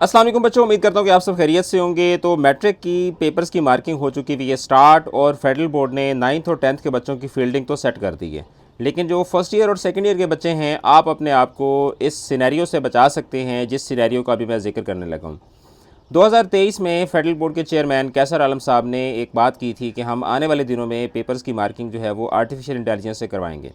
अस्सलाम वालेकुम बच्चों, उम्मीद करता हूँ कि आप सब खैरियत से होंगे। तो मैट्रिक की पेपर्स की मार्किंग हो चुकी हुई है स्टार्ट, और फेडरल बोर्ड ने 9th और 10th के बच्चों की फील्डिंग तो सेट कर दी है। लेकिन जो फर्स्ट ईयर और सेकंड ईयर के बच्चे हैं, आप अपने आप को इस सिनेरियो से बचा सकते हैं जिस सिनेरियो का अभी मैं जिक्र करने लगा हूँ। 2023 में फेडरल बोर्ड के चेयरमैन कैसर आलम साहब ने एक बात की थी कि हम आने वाले दिनों में पेपर्स की मार्किंग जो है वो आर्टिफिशियल इंटेलिजेंस से करवाएंगे।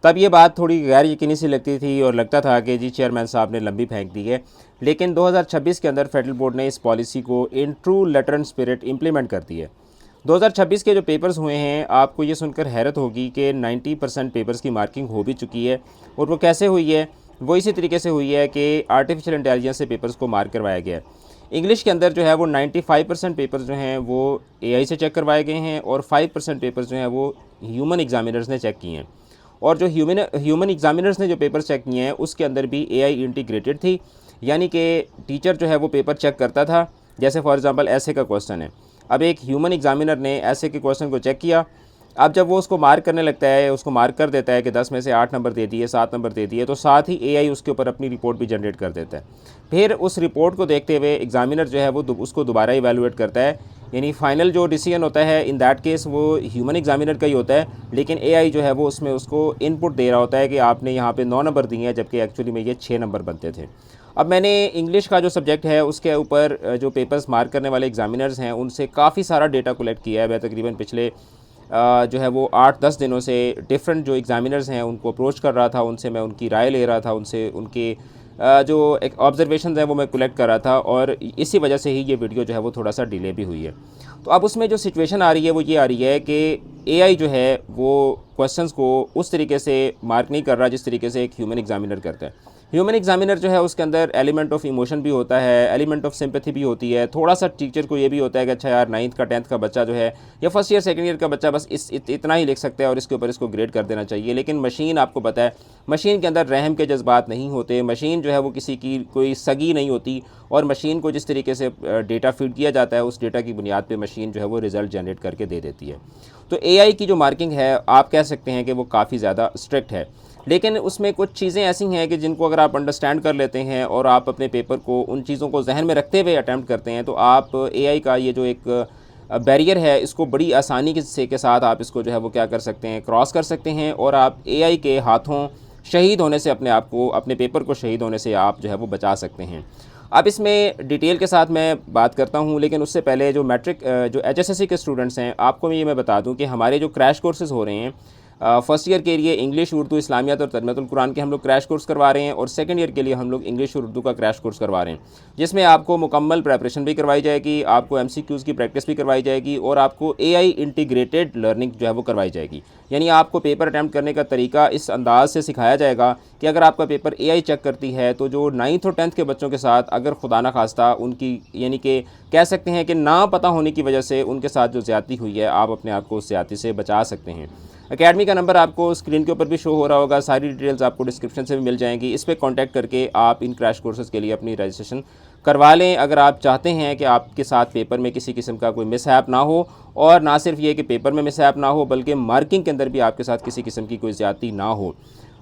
तब ये बात थोड़ी गैर यकीनी सी लगती थी और लगता था कि जी चेयरमैन साहब ने लंबी फेंक दी है। लेकिन 2026 के अंदर फेडरल बोर्ड ने इस पॉलिसी को in true letter and spirit implement कर दी है। 2026 के जो पेपर्स हुए हैं, आपको ये सुनकर हैरत होगी कि 90% पेपर्स की मार्किंग हो भी चुकी है। और वो कैसे हुई है? वो इसी तरीके से हुई है कि आर्टिफिशियल इंटेलिजेंस से पेपर्स को मार्क करवाया गया है। इंग्लिश के अंदर जो है वो 95% पेपर्स जो हैं वो एआई से चेक करवाए गए हैं, और 5% पेपर्स जो हैं वो ह्यूमन एग्जामिनर्स ने चेक किए हैं। और जो ह्यूमन एग्जामिनर्स ने जो पेपर चेक किए हैं उसके अंदर भी एआई इंटीग्रेटेड थी, यानी कि टीचर जो है वो पेपर चेक करता था। जैसे फॉर एग्जांपल ऐसे का क्वेश्चन है, अब एक ह्यूमन एग्जामिनर ने ऐसे के क्वेश्चन को चेक किया। अब जब वो उसको मार्क करने लगता है, उसको मार्क कर देता है कि 10 में से 8 नंबर दे दिए, 7 नंबर दे दिए, तो साथ ही एआई उसके ऊपर अपनी रिपोर्ट भी जनरेट कर देता है। फिर उस रिपोर्ट को देखते हुए एग्जामिनर जो है वो उसको दोबारा इवैल्यूएट करता है, यानी फाइनल जो डिसीजन होता है इन दैट केस वो ह्यूमन एग्जामिनर का ही होता है। लेकिन एआई जो है वो उसमें उसको इनपुट दे रहा होता है कि आपने यहाँ पे 9 नंबर दिए हैं, जबकि एक्चुअली में ये 6 नंबर बनते थे। अब मैंने इंग्लिश का जो सब्जेक्ट है उसके ऊपर जो पेपर्स मार्क करने वाले एग्जामिनर्स हैं उनसे काफ़ी सारा डेटा कलेक्ट किया है। मैं तकरीबन पिछले जो है वो 8-10 दिनों से डिफरेंट जो एग्जामिनर्स हैं उनको अप्रोच कर रहा था, उनसे मैं उनकी राय ले रहा था, उनसे उनके जो एक ऑब्जर्वेशन है वो मैं कलेक्ट कर रहा था, और इसी वजह से ही ये वीडियो जो है वो थोड़ा सा डिले भी हुई है। तो अब उसमें जो सिचुएशन आ रही है वो ये आ रही है कि एआई जो है वो क्वेश्चंस को उस तरीके से मार्क नहीं कर रहा जिस तरीके से एक ह्यूमन एग्जामिनर करता है। ह्यूमन एग्जामिनर जो है उसके अंदर एलिमेंट ऑफ इमोशन भी होता है, एलिमेंट ऑफ सिंपैथी भी होती है, थोड़ा सा टीचर को ये भी होता है कि अच्छा यार 9th का 10th का बच्चा जो है या फर्स्ट ईयर सेकंड ईयर का बच्चा बस इतना ही लिख सकता है और इसके ऊपर इसको ग्रेड कर देना चाहिए। लेकिन मशीन, आपको पता है, मशीन के अंदर रहम के जज्बात नहीं होते। मशीन जो है वो किसी की कोई सगी नहीं होती, और मशीन को जिस तरीके से डेटा फीड किया जाता है उस डेटा की बुनियाद पर मशीन जो है वो रिज़ल्ट जनरेट करके दे देती है। तो एआई की जो मार्किंग है आप कह सकते हैं कि वो काफ़ी ज़्यादा स्ट्रिक्ट है। लेकिन उसमें कुछ चीज़ें ऐसी हैं कि जिनको अगर आप अंडरस्टैंड कर लेते हैं और आप अपने पेपर को उन चीज़ों को जहन में रखते हुए अटैम्प्ट करते हैं, तो आप एआई का ये जो एक बैरियर है इसको बड़ी आसानी के साथ आप इसको जो है वो क्या कर सकते हैं, क्रॉस कर सकते हैं, और आप एआई के हाथों शहीद होने से अपने आप को, अपने पेपर को शहीद होने से आप जो है वो बचा सकते हैं। अब इसमें डिटेल के साथ मैं बात करता हूं, लेकिन उससे पहले जो मैट्रिक जो एचएसएससी के स्टूडेंट्स हैं, आपको मैं बता दूं कि हमारे जो क्रैश कोर्सेज़ हो रहे हैं फर्स्ट ईयर के लिए इंग्लिश, उर्दू, इस्लामियात और तरजमातुल कुरान के हम लोग क्रैश कोर्स करवा रहे हैं, और सेकंड ईयर के लिए हम लोग इंग्लिश और उर्दू का क्रैश कोर्स करवा रहे हैं, जिसमें आपको मुकम्मल प्रेपरेशन भी करवाई जाएगी, आपको एमसीक्यूज़ की प्रैक्टिस भी करवाई जाएगी, और आपको एआई इंटीग्रेटेड लर्निंग जो है वो करवाई जाएगी। यानी आपको पेपर अटैम्प्ट करने का तरीका इस अंदाज से सिखाया जाएगा कि अगर आपका पेपर एआई चेक करती है तो जो 9th और 10th के बच्चों के साथ अगर खुदा ना खास्ता उनकी, यानी कि कह सकते हैं कि ना पता होने की वजह से उनके साथ जो ज़्यादती हुई है, आप अपने आप को उस ज़्यादती से बचा सकते हैं। एकेडमी का नंबर आपको स्क्रीन के ऊपर भी शो हो रहा होगा, सारी डिटेल्स आपको डिस्क्रिप्शन से भी मिल जाएंगी। इस पर कॉन्टैक्ट करके आप इन क्रैश कोर्सेज़ के लिए अपनी रजिस्ट्रेशन करवा लें, अगर आप चाहते हैं कि आपके साथ पेपर में किसी किस्म का कोई मिसहैप ना हो, और ना सिर्फ ये कि पेपर में मिसहैप ना हो बल्कि मार्किंग के अंदर भी आपके साथ किसी किस्म की कोई ज़्यादती ना हो।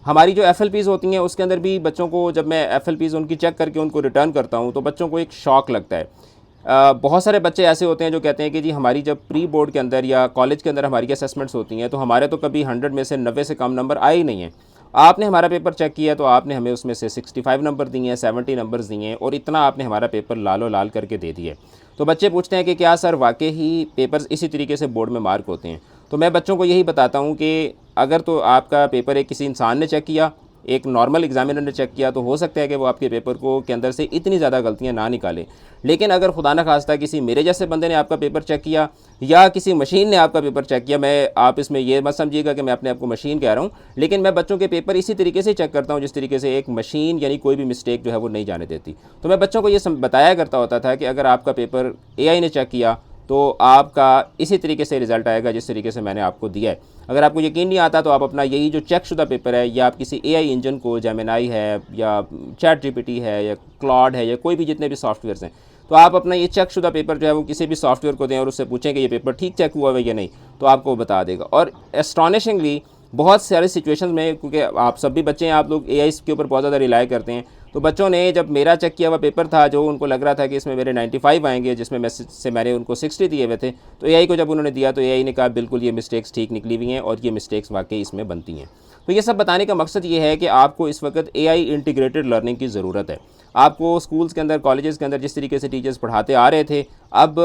हमारी जो एफएलपीज़ होती हैं उसके अंदर भी बच्चों को, जब मैं एफएलपीज़ उनकी चेक करके उनको रिटर्न करता हूँ तो बच्चों को एक शौक़ लगता है। बहुत सारे बच्चे ऐसे होते हैं जो कहते हैं कि जी हमारी जब प्री बोर्ड के अंदर या कॉलेज के अंदर हमारी असेसमेंट्स होती हैं तो हमारे तो कभी 100 में से 90 से कम नंबर आए ही नहीं हैं। आपने हमारा पेपर चेक किया तो आपने हमें उसमें से 65 नंबर दिए हैं, 70 नंबर्स दिए हैं, और इतना आपने हमारा पेपर लालो लाल करके दे दिए। तो बच्चे पूछते हैं कि क्या सर वाकई ही पेपर्स इसी तरीके से बोर्ड में मार्क होते हैं? तो मैं बच्चों को यही बताता हूँ कि अगर तो आपका पेपर एक किसी इंसान ने चेक किया, एक नॉर्मल एग्जामिनर ने चेक किया, तो हो सकता है कि वो आपके पेपर को के अंदर से इतनी ज़्यादा गलतियां ना निकाले। लेकिन अगर खुदा न खास्ता किसी मेरे जैसे बंदे ने आपका पेपर चेक किया या किसी मशीन ने आपका पेपर चेक किया, आप इसमें ये मत समझिएगा कि मैं अपने आप को मशीन कह रहा हूँ, लेकिन मैं बच्चों के पेपर इसी तरीके से चेक करता हूँ जिस तरीके से एक मशीन यानी कोई भी मिस्टेक जो है वो नहीं जाने देती। तो मैं बच्चों को ये बताया करता होता था कि अगर आपका पेपर एआई ने चेक किया तो आपका इसी तरीके से रिज़ल्ट आएगा जिस तरीके से मैंने आपको दिया है। अगर आपको यकीन नहीं आता तो आप अपना यही जो चेकशुदा पेपर है, या आप किसी एआई इंजन को, जेमिनाई है या चैट जीपीटी है या क्लॉड है या कोई भी जितने भी सॉफ्टवेयर्स हैं, तो आप अपना ये चेकशुदा पेपर जो है वो किसी भी सॉफ्टवेयर को दें और उससे पूछें कि ये पेपर ठीक चेक हुआ है या नहीं, तो आपको बता देगा। और एस्टॉनिशिंगली बहुत सारे सिचुएशंस में, क्योंकि आप सब भी बच्चे हैं, आप लोग एआई के ऊपर बहुत ज़्यादा रिलाई करते हैं, तो बच्चों ने जब मेरा चेक किया हुआ पेपर था जो उनको लग रहा था कि इसमें मेरे 95 आएंगे, जिसमें मैंने उनको 60 दिए हुए थे, तो एआई को जब उन्होंने दिया तो एआई ने कहा बिल्कुल ये मिस्टेक्स ठीक निकली हुई हैं और ये मिस्टेक्स वाकई इसमें बनती हैं। तो ये सब बताने का मकसद ये है कि आपको इस वक्त एआई इंटीग्रेटेड लर्निंग की ज़रूरत है। आपको स्कूल्स के अंदर, कॉलेजेस के अंदर जिस तरीके से टीचर्स पढ़ाते आ रहे थे, अब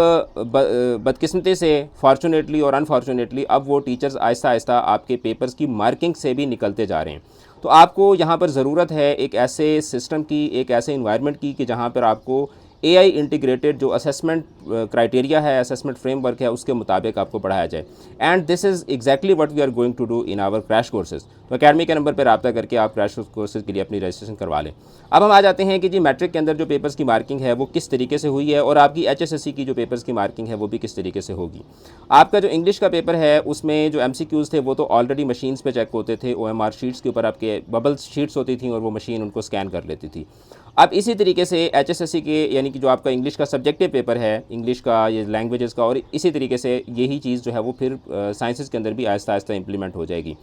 बदकिस्मती से, फॉर्चुनेटली और अनफॉर्चुनेटली, अब वो टीचर्स आहिस्ता आहिस्ता आपके पेपर्स की मार्किंग से भी निकलते जा रहे हैं। तो आपको यहाँ पर ज़रूरत है एक ऐसे सिस्टम की, एक ऐसे इन्वायरमेंट की कि जहाँ पर आपको एआई इंटीग्रेटेड जो असेसमेंट क्राइटेरिया है, असेसमेंट फ्रेमवर्क है, उसके मुताबिक आपको पढ़ाया जाए। And this is exactly what we are going to do in our crash courses. तो अकेडमी के नंबर पर रब्ता करके आप क्रैश कोर्सेज के लिए अपनी रजिस्ट्रेशन करवा लें। अब हम आ जाते हैं कि जी मैट्रिक के अंदर जो पेपर्स की मार्किंग है वो किस तरीके से हुई है, और आपकी एचएसएससी की जो पेपर्स की मार्किंग है वो भी किस तरीके से होगी। आपका जो इंग्लिश का पेपर है उसमें जो एमसीक्यूज़ थे वो तो ऑलरेडी मशीन्स पे चेक होते थे, ओएमआर शीट्स के ऊपर आपके बबल शीट्स होती थी और वो मशीन उनको स्कैन कर लेती थी। अब इसी तरीके से एचएसएससी के, यानी कि जो आपका इंग्लिश का सब्जेक्टिव पेपर है, इंग्लिश का, ये लैंग्वेजेस का, और इसी तरीके से यही चीज़ जो है वो फिर साइंसेस के अंदर भी आहिस्ता आहिस्ता इंप्लीमेंट हो जाएगी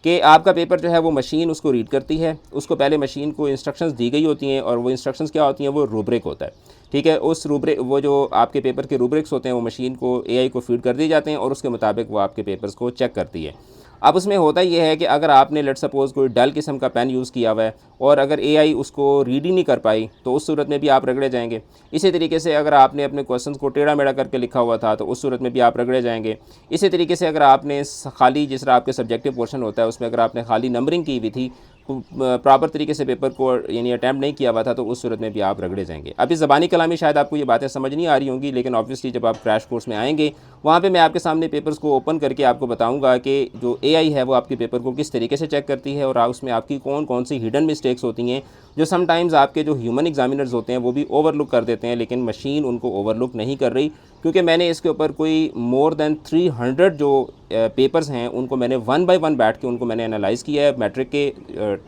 कि आपका पेपर जो है वो मशीन उसको रीड करती है, उसको पहले मशीन को इंस्ट्रक्शंस दी गई होती हैं, और वो इंस्ट्रक्शंस क्या होती हैं, वो रूब्रिक होता है। ठीक है, उस रूब्रिक, वो जो आपके पेपर के रूब्रिक्स होते हैं वो मशीन को, एआई को फीड कर दिए जाते हैं और उसके मुताबिक वो आपके पेपर्स को चेक करती है। अब उसमें होता ये है कि अगर आपने लेट सपोज़ कोई डल किस्म का पेन यूज़ किया हुआ है और अगर एआई उसको रीड ही नहीं कर पाई तो उस सूरत में भी आप रगड़े जाएंगे। इसी तरीके से अगर आपने अपने क्वेश्चंस को टेढ़ा मेढ़ा करके लिखा हुआ था तो उस सूरत में भी आप रगड़े जाएंगे। इसी तरीके से अगर आपने खाली, जिस तरह आपके सब्जेक्टिव पोर्शन होता है उसमें अगर आपने खाली नंबरिंग की हुई थी, प्रॉपर तरीके से पेपर को यानी अटैम्प्ट नहीं किया हुआ था, तो उस सूरत में भी आप रगड़े जाएंगे। अभी ज़बानी कलामी शायद आपको ये बातें समझ नहीं आ रही होंगी, लेकिन ऑब्वियसली जब आप क्रैश कोर्स में आएंगे वहाँ पे मैं आपके सामने पेपर्स को ओपन करके आपको बताऊंगा कि जो एआई है वो आपके पेपर को किस तरीके से चेक करती है और उसमें आपकी कौन कौन सी हिडन मिस्टेक्स होती हैं जो समटाइम्स आपके जो ह्यूमन एग्जामिनर्स होते हैं वो भी ओवरलुक कर देते हैं, लेकिन मशीन उनको ओवरलुक नहीं कर रही, क्योंकि मैंने इसके ऊपर कोई मोर देन 300 जो पेपर्स हैं उनको मैंने 1 बाय 1 बैठ के उनको मैंने एनालाइज़ किया है। मैट्रिक के,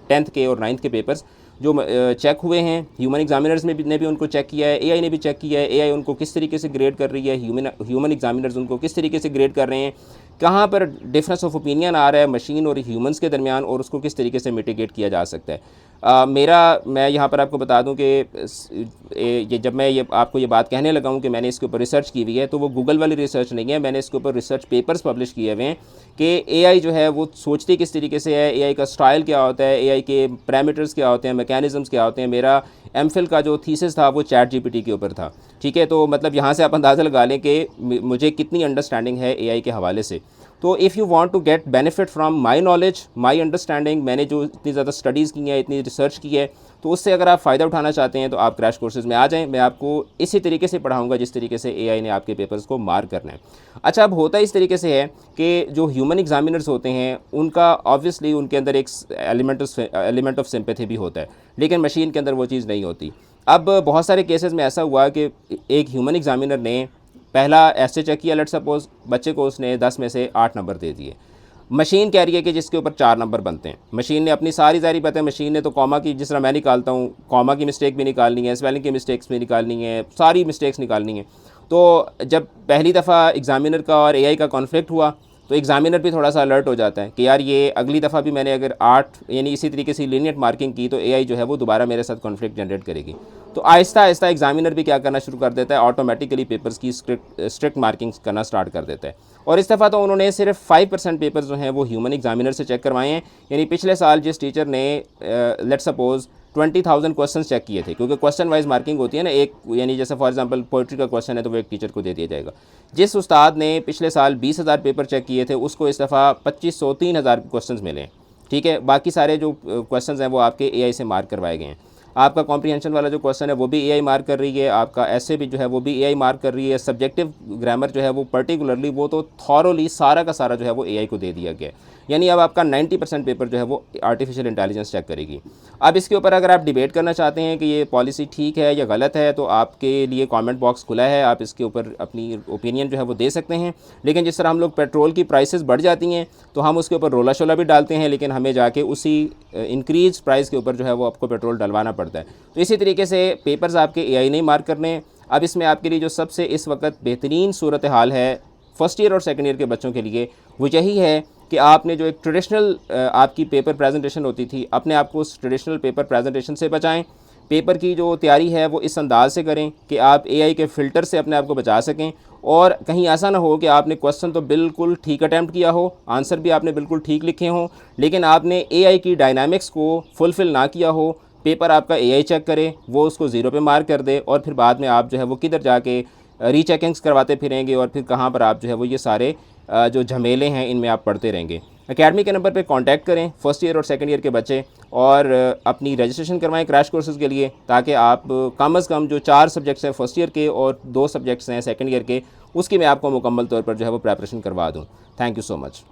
10th के और 9th के पेपर्स जो चेक हुए हैं, ह्यूमन एग्जामिनर्स ने भी उनको चेक किया है, एआई ने भी चेक किया है, एआई उनको किस तरीके से ग्रेड कर रही है, ह्यूमन एग्जामिनर्स उनको किस तरीके से ग्रेड कर रहे हैं, कहाँ पर डिफरेंस ऑफ ओपिनियन आ रहा है मशीन और ह्यूमंस के दरमियान, और उसको किस तरीके से मिटिगेट किया जा सकता है। मैं यहाँ पर आपको बता दूँ कि ये जब मैं ये आपको ये बात कहने लगा हूँ कि मैंने इसके ऊपर रिसर्च की हुई है, तो वो गूगल वाली रिसर्च नहीं है, मैंने इसके ऊपर रिसर्च पेपर्स पब्लिश किए हुए हैं कि एआई जो है वो सोचती किस तरीके से है, एआई का स्टाइल क्या होता है, एआई के पैरामीटर्स क्या होते हैं, मैकेनिज़म्स क्या होते हैं। मेरा एमफिल का जो थीसिस था वो चैट जीपीटी के ऊपर था। ठीक है, तो मतलब यहाँ से आप अंदाज़ा लगा लें कि मुझे कितनी अंडरस्टैंडिंग है एआई के हवाले से। तो if you want to get benefit from my knowledge, my understanding, मैंने जो इतनी ज़्यादा स्टडीज़ की हैं, इतनी रिसर्च की है, तो उससे अगर आप फ़ायदा उठाना चाहते हैं तो आप क्रैश कोर्सेज़ में आ जाएं। मैं आपको इसी तरीके से पढ़ाऊंगा जिस तरीके से एआई ने आपके पेपर्स को मार्क करना है। अच्छा, अब होता इस तरीके से है कि जो ह्यूमन एग्जामिनर्स होते हैं उनका ऑब्वियसली उनके अंदर एक एलिमेंट ऑफ सिंपैथी भी होता है, लेकिन मशीन के अंदर वो चीज़ नहीं होती। अब बहुत सारे केसेस में ऐसा हुआ कि एक ह्यूमन एग्जामिनर ने पहला ऐसे चेक किया, लेट सपोज बच्चे को उसने 10 में से 8 नंबर दे दिए, मशीन कह रही है कि जिसके ऊपर 4 नंबर बनते हैं। मशीन ने अपनी सारी जारी पता है, मशीन ने तो कॉमा की, जिस तरह मैं निकालता हूँ, कॉमा की मिस्टेक भी निकालनी है, स्पेलिंग की मिस्टेक्स भी निकालनी है, सारी मिस्टेक्स निकालनी है। तो जब पहली दफ़ा एग्ज़ामिनर का और एआई का कॉन्फ्लिक्ट हुआ तो एग्ज़ामिनर भी थोड़ा सा अलर्ट हो जाता है कि यार ये अगली दफ़ा भी मैंने अगर 8 यानी इसी तरीके से लीनियट मार्किंग की तो एआई जो है वो दोबारा मेरे साथ कॉन्फ्लिक्ट जनरेट करेगी। तो आहिस्ता आहिस्ता एग्ज़ामिनर भी क्या करना शुरू कर देता है, ऑटोमेटिकली पेपर्स की स्ट्रिक्ट मार्किंग करना स्टार्ट कर देता है। और इस दफ़ा तो उन्होंने सिर्फ 5% पेपर्स जो हैं वो ह्यूमन एग्ज़ामिनर से चेक करवाए हैं। यानी पिछले साल जिस टीचर ने लेट सपोज़ 20,000 क्वेश्चन चेक किए थे, क्योंकि क्वेश्चन वाइज मार्किंग होती है ना, एक यानी जैसे फॉर एग्जांपल पोइट्री का क्वेश्चन है तो वो एक टीचर को दे दिया जाएगा। जिस उस्ताद ने पिछले साल 20,000 पेपर चेक किए थे उसको इस दफ़ा 2,500 3,000 क्वेश्चन मिले। ठीक है, बाकी सारे जो क्वेश्चन हैं वो आपके एआई से मार्क करवाए गए हैं। आपका कॉम्प्रीहेंशन वाला जो क्वेश्चन है वो भी एआई मार्क कर रही है, आपका ऐसे भी जो है वो भी एआई मार्क कर रही है, सब्जेक्टिव ग्रामर जो है वो पर्टिकुलरली वो तो थॉरोली सारा का सारा जो है वो एआई को दे दिया गया है। यानी अब आपका 90% पेपर जो है वो आर्टिफिशियल इंटेलिजेंस चेक करेगी। अब इसके ऊपर अगर आप डिबेट करना चाहते हैं कि ये पॉलिसी ठीक है या गलत है तो आपके लिए कमेंट बॉक्स खुला है, आप इसके ऊपर अपनी ओपिनियन जो है वो दे सकते हैं। लेकिन जिस तरह हम लोग पेट्रोल की प्राइसेस बढ़ जाती हैं तो हम उसके ऊपर रोला शोला भी डालते हैं, लेकिन हमें जाके उसी इंक्रीज प्राइस के ऊपर जो है वो आपको पेट्रोल डलवाना पड़ता है। तो इसी तरीके से पेपर्स आपके एआई नहीं मार्क करने। अब इसमें आपके लिए जो सबसे इस वक्त बेहतरीन सूरत हाल है फर्स्ट ईयर और सेकंड ईयर के बच्चों के लिए वो यही है कि आपने जो एक ट्रेडिशनल आपकी पेपर प्रेजेंटेशन होती थी, अपने आप को उस ट्रेडिशनल पेपर प्रेजेंटेशन से बचाएं। पेपर की जो तैयारी है वो इस अंदाज से करें कि आप एआई के फ़िल्टर से अपने आप को बचा सकें, और कहीं ऐसा ना हो कि आपने क्वेश्चन तो बिल्कुल ठीक अटैम्प्ट किया हो, आंसर भी आपने बिल्कुल ठीक लिखे हों, लेकिन आपने एआई की डायनामिक्स को फुलफ़िल ना किया हो। पेपर आपका एआई चेक करे, वो उसको ज़ीरो पे मार्क कर दे, और फिर बाद में आप जो है वो किधर जाके रीचेकिंग्स करवाते फिरेंगे, और फिर कहाँ पर आप जो है वो ये सारे जो झमेले हैं इनमें आप पढ़ते रहेंगे। एकेडमी के नंबर पे कांटेक्ट करें फर्स्ट ईयर और सेकंड ईयर के बच्चे, और अपनी रजिस्ट्रेशन करवाएं क्रैश कोर्सेज़ के लिए, ताकि आप कम अज़ कम जो 4 सब्जेक्ट्स हैं फर्स्ट ईयर के और 2 सब्जेक्ट्स हैं सेकंड ईयर के, उसकी मैं आपको मुकम्मल तौर पर जो है वो प्रेपरेशन करवा दूँ। Thank you so much.